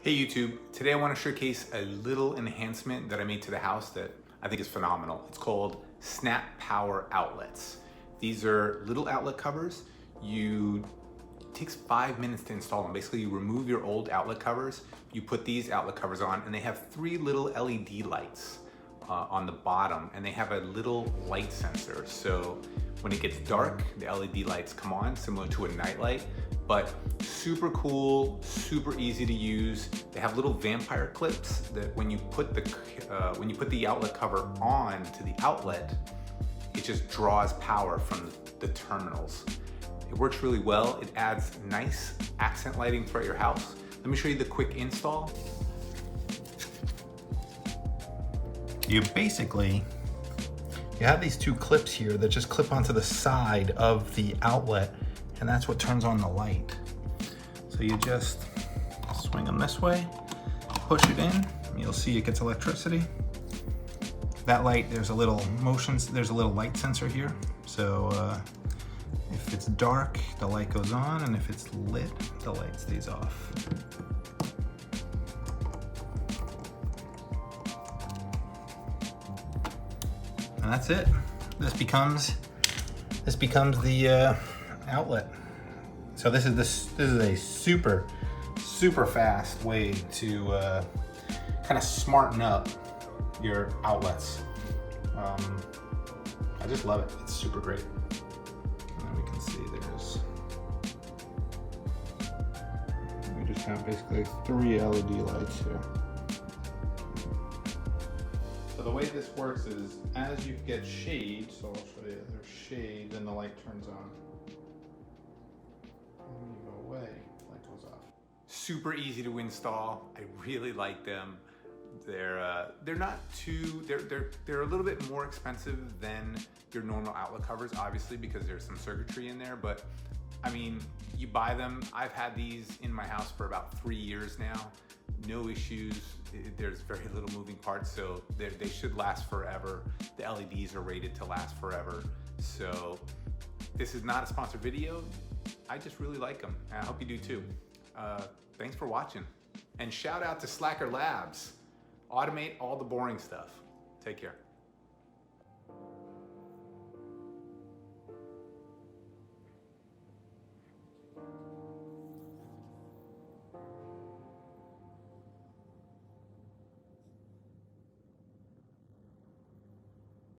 Hey YouTube, today I want to showcase a little enhancement that I made to the house that I think is phenomenal. It's called Snap Power Outlets. These are little outlet covers. It takes 5 minutes to install them. Basically, you remove your old outlet covers, you put these outlet covers on, and they have 3 little LED lights on the bottom, and they have a little light sensor. So when it gets dark, the LED lights come on, similar to a nightlight, but super cool, super easy to use. They have little vampire clips that when you put the outlet cover on to the outlet, it just draws power from the terminals. It works really well. It adds nice accent lighting throughout your house. Let me show you the quick install. You have these 2 clips here that just clip onto the side of the outlet, and that's what turns on the light. So you just swing them this way, push it in, you'll see it gets electricity. That light, there's a little light sensor here. So if it's dark, the light goes on, and if it's lit, the light stays off. And that's it. This becomes the outlet. So this is a super fast way to kind of smarten up your outlets. I just love it. It's super great. And then we can see we just have basically 3 LED lights here. So the way this works is, as you get shade, so I'll show you, there's shade, then the light turns on. And when you go away, the light goes off. Super easy to install. I really like them. They're a little bit more expensive than your normal outlet covers, obviously, because there's some circuitry in there, but I mean, you buy them. I've had these in my house for about 3 years now. No issues. There's very little moving parts, so they should last forever. The LEDs are rated to last forever. So this is not a sponsored video. I just really like them, and I hope you do too. Thanks for watching. And shout out to Slacker Labs. Automate all the boring stuff. Take care.